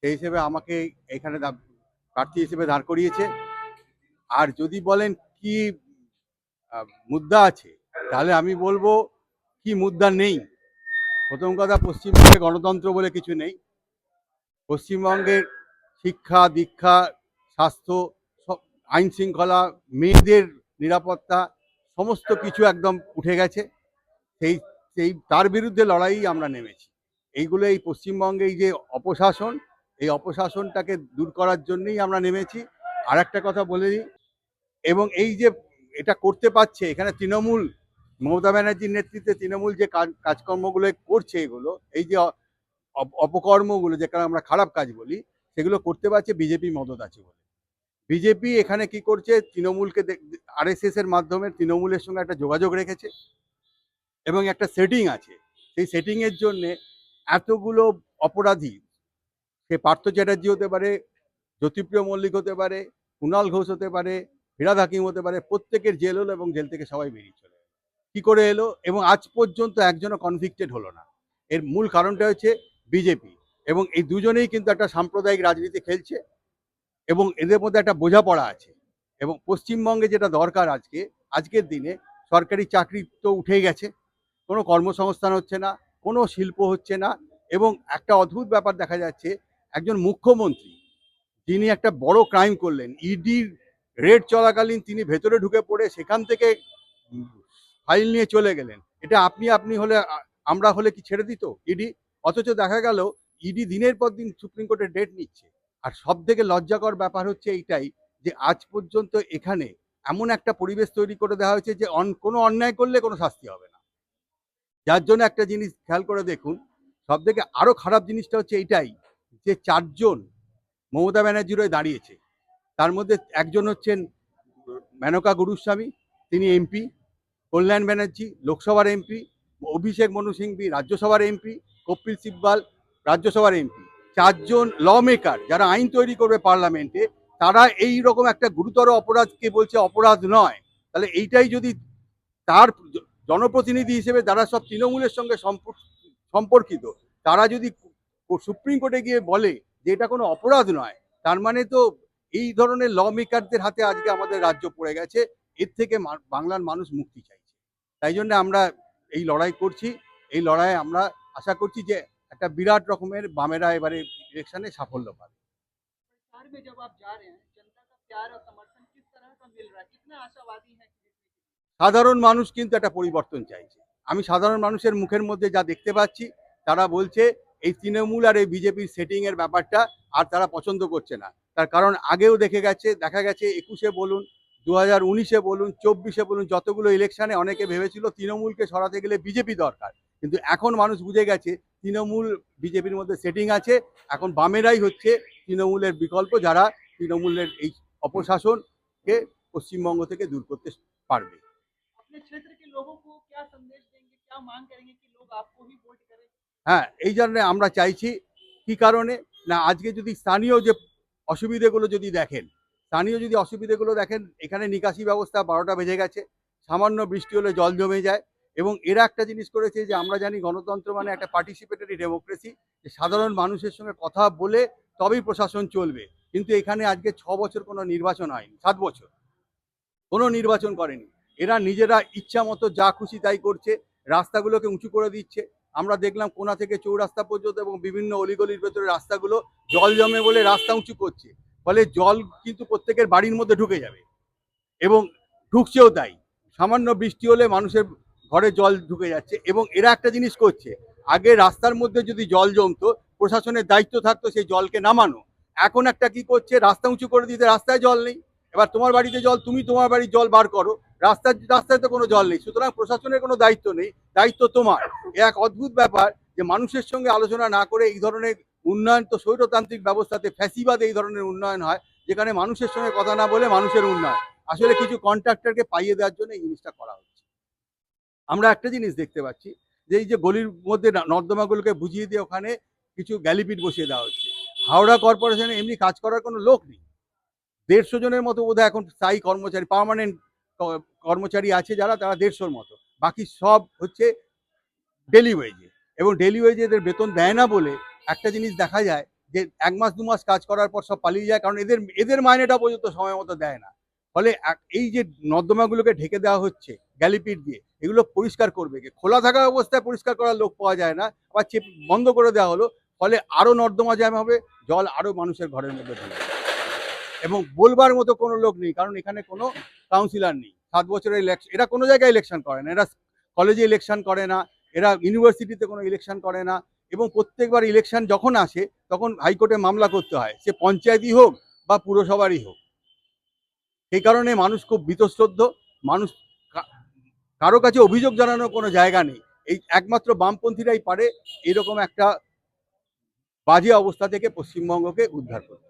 সেই হিসেবে আমাকে এখানে প্রার্থী হিসেবে দাঁড় করিয়েছে। আর যদি বলেন কি মুদ্রা আছে, তাহলে আমি বলবো কি মুদ্রা নেই। প্রথম কথা, পশ্চিমবঙ্গে গণতন্ত্র বলে কিছু নেই। পশ্চিমবঙ্গের শিক্ষা দীক্ষা, স্বাস্থ্য, আইন শৃঙ্খলা, মেয়েদের নিরাপত্তা সমস্ত কিছু একদম উঠে গেছে। সেই সেই তার বিরুদ্ধে লড়াই আমরা নেমেছি। এইগুলো এই পশ্চিমবঙ্গে এই যে অপশাসন, এই অপশাসনটাকে দূর করার জন্যই আমরা নেমেছি। আর একটা কথা বলে দিই, এবং এই যে এটা করতে পারছে, এখানে তৃণমূল, মমতা ব্যানার্জির নেতৃত্বে তৃণমূল যে কাজকর্মগুলো করছে, এগুলো এই যে অপকর্মগুলো, যেখানে আমরা খারাপ কাজ বলি, সেগুলো করতে পারছে বিজেপি মদত আছে বলে। বিজেপি এখানে কি করছে, তৃণমূলকে আরএসএস এর মাধ্যমে তৃণমূলের সঙ্গে একটা যোগাযোগ রেখেছে এবং একটা সেটিং আছে। সেই সেটিং এর জন্য এতগুলো অপরাধী, সে পার্থ চ্যাটার্জি হতে পারে, জ্যোতিপ্রিয় মল্লিক হতে পারে, কুণাল ঘোষ হতে পারে, ফিরাদ হাকিম হতে পারে, প্রত্যেকের জেল হলো এবং জেল থেকে সবাই বেরিয়ে চলে এলো। কি করে এলো? এবং আজ পর্যন্ত একজনও কনভিক্টেড হলো না। এর মূল কারণটা হচ্ছে বিজেপি। এবং এই দুজনেই কিন্তু একটা সাম্প্রদায়িক রাজনীতি খেলছে এবং এদের মধ্যে একটা বোঝাপড়া আছে। এবং পশ্চিমবঙ্গে যেটা দরকার আজকের দিনে, সরকারি চাকরি তো উঠেই গেছে, কোনো কর্মসংস্থান হচ্ছে না, কোনো শিল্প হচ্ছে না। এবং একটা অদ্ভুত ব্যাপার দেখা যাচ্ছে, একজন মুখ্যমন্ত্রী যিনি একটা বড় ক্রাইম করলেন, ইডির রেড চলাকালীন তিনি ভেতরে ঢুকে পড়ে সেখান থেকে ফাইল নিয়ে চলে গেলেন। এটা আপনি হলে, আমরা হলে কি ছেড়ে দিত ইডি? অথচ দেখা গেল ইডি দিনের পর দিন সুপ্রিম কোর্টে ডেট নিচ্ছে। আর সব থেকে লজ্জাকর ব্যাপার হচ্ছে এইটাই, যে আজ পর্যন্ত এখানে এমন একটা পরিবেশ তৈরি করে দেওয়া হয়েছে যে কোনো অন্যায় করলে কোনো শাস্তি হবে না। যার জন্য একটা জিনিস খেয়াল করে দেখুন, সব থেকে আরো খারাপ জিনিসটা হচ্ছে এইটাই, যে 4 জন মমতা ব্যানার্জির হয়ে দাঁড়িয়েছে। তার মধ্যে একজন হচ্ছেন মেনকা গুরুস্বামী, তিনি এমপি, কল্যাণ ব্যানার্জি লোকসভার এমপি, অভিষেক মনু সিংভি রাজ্যসভার এমপি, কপিল সিব্বাল রাজ্যসভার এমপি। 4 জন ল মেকার, যারা আইন তৈরি করবে পার্লামেন্টে, তারা এই রকম একটা গুরুতর অপরাধকে বলছে অপরাধ নয়। তাহলে এইটাই যদি তার জনপ্রতিনিধি হিসেবে, যারা সব তৃণমূলের সঙ্গে সম্পর্কিত, তারা যদি সুপ্রিম কোর্টে গিয়ে বলে যে এটা কোনো অপরাধ নয়, তার মানে তো এই ধরনের ল মেকারদের হাতে আজকে আমাদের রাজ্য পড়ে গেছে। এর থেকে বাংলার মানুষ মুক্তি চাইছে। তাই জন্য আমরা এই লড়াই করছি। এই লড়াইয়ে আমরা আশা করছি যে একটা বিরাট রকমের বামেরা এবারে ইলেকশনে সাফল্য পাবে। সাধারণ মানুষ কিন্তু একটা পরিবর্তন চাইছে। আমি সাধারণ মানুষের মুখের মধ্যে যা দেখতে পাচ্ছি, তারা বলছে এই তৃণমূল আর এই বিজেপির সেটিং এর ব্যাপারটা আর তারা পছন্দ করছে না। তার কারণ আগেও দেখা গেছে 21-এ বলুন, 2019-এ বলুন, 24-এ বলুন, যতগুলো ইলেকশনে অনেকে ভেবেছিল তৃণমূলকে সরাতে গেলে বিজেপি দরকার। কিন্তু এখন মানুষ বুঝে গেছে তৃণমূল বিজেপির মধ্যে সেটিং আছে। এখন বামেরাই হচ্ছে তৃণমূলের বিকল্প, যারা তৃণমূলের এই অপশাসনকে পশ্চিমবঙ্গ থেকে দূর করতে পারবে। হ্যাঁ, এই জন্য আমরা চাইছি। কি কারণে না, আজকে যদি স্থানীয় যে অসুবিধেগুলো যদি দেখেন, এখানে নিকাশি ব্যবস্থা 12টা বেজে গেছে। সামান্য বৃষ্টি হলে জল জমে যায়। এবং এরা একটা জিনিস করেছে, যে আমরা জানি গণতন্ত্র মানে একটা পার্টিসিপেটরি ডেমোক্রেসি, যে সাধারণ মানুষের সঙ্গে কথা বলে তবেই প্রশাসন চলবে। কিন্তু এখানে আজকে 6 বছর কোনো নির্বাচন হয়নি, 7 বছর কোনো নির্বাচন করেনি। এরা নিজেরা ইচ্ছা মতো যা খুশি তাই করছে, রাস্তাগুলোকে উঁচু করে দিচ্ছে। আমরা দেখলাম কোনা থেকে চৌরাস্তা পর্যন্ত এবং বিভিন্ন অলিগলির ভেতরে রাস্তাগুলো জল জমে বলে রাস্তা উঁচু করছে। ফলে জল কিন্তু প্রত্যেকের বাড়ির মধ্যে ঢুকে যাবে এবং ঢুকছেও তাই। সামান্য বৃষ্টি হলে মানুষের ঘরে জল ঢুকে যাচ্ছে। এবং এরা একটা জিনিস করছে, আগে রাস্তার মধ্যে যদি জল জমতো, প্রশাসনের দায়িত্ব থাকতো সেই জলকে নামানো। এখন একটা কি করছে, রাস্তা উঁচু করে দিতে, রাস্তায় জল নেই। এবার তোমার বাড়িতে জল, তুমি তোমার বাড়ির জল বার করো, রাস্তায় তো কোনো জল নেই। সুতরাং প্রশাসনের কোনো দায়িত্ব নেই, দায়িত্ব তোমার। এক অদ্ভুত ব্যাপার, যে মানুষের সঙ্গে আলোচনা না করে এই ধরনের উন্নয়ন, তো স্বৈরতান্ত্রিক ব্যবস্থাতে ফ্যাসিবাদে এই ধরনের উন্নয়ন হয়, যেখানে মানুষের সঙ্গে কথা না বলে মানুষের উন্নয়ন। আসলে কিছু কন্ট্রাক্টরকে পাইয়ে দেওয়ার জন্য এই জিনিসটা করা হচ্ছে। আমরা একটা জিনিস দেখতে পাচ্ছি, যে এই যে গলির মধ্যে নর্দমাগুলোকে বুঝিয়ে দিয়ে ওখানে কিছু গ্যালিপিট বসিয়ে দেওয়া হচ্ছে। হাওড়া কর্পোরেশনে এমনি কাজ করার কোনো লোক নেই। 150 জনের মতো বোধহয় এখন স্থায়ী কর্মচারী, পার্মানেন্ট কর্মচারী আছে যারা, তারা 150-র মতো। বাকি সব হচ্ছে ডেলি ওয়েজে। এবং ডেলি ওয়েজে এদের বেতন দেয় না বলে একটা জিনিস দেখা যায়, যে 1 মাস 2 মাস কাজ করার পর সব পালিয়ে যায়, কারণ এদের মাইনেটা পর্যন্ত সময় মতো দেয় না। ফলে এই যে নর্দমাগুলোকে ঢেকে দেওয়া হচ্ছে গ্যালিপিট দিয়ে, এগুলো পরিষ্কার করবে কে? খোলা থাকা অবস্থায় পরিষ্কার করার লোক পাওয়া যায় না, আবার বন্ধ করে দেওয়া হলো, ফলে আরো নর্দমা জ্যাম হবে, জল আরো মানুষের ঘরের মধ্যে ঢুকবে এবং বলবার মতো কোনো লোক নেই, কারণ এখানে কোনো কাউন্সিলর নেই। 7 বছরের ইলেকশন, এরা কোনো জায়গায় ইলেকশন করে না, এরা কলেজে ইলেকশন করে না, এরা ইউনিভার্সিটিতে কোনো ইলেকশন করে না, এবং প্রত্যেকবার ইলেকশন যখন আসে তখন হাইকোর্টে মামলা করতে হয়, সে পঞ্চায়েতই হোক বা পুরসভারই হোক। সেই কারণে মানুষ খুব বীতশ্রদ্ধ, মানুষ কারো কাছে অভিযোগ জানানোর কোনো জায়গা নেই। এই একমাত্র বামপন্থীরাই পারে এরকম একটা বাজে অবস্থা থেকে পশ্চিমবঙ্গকে উদ্ধার করতে।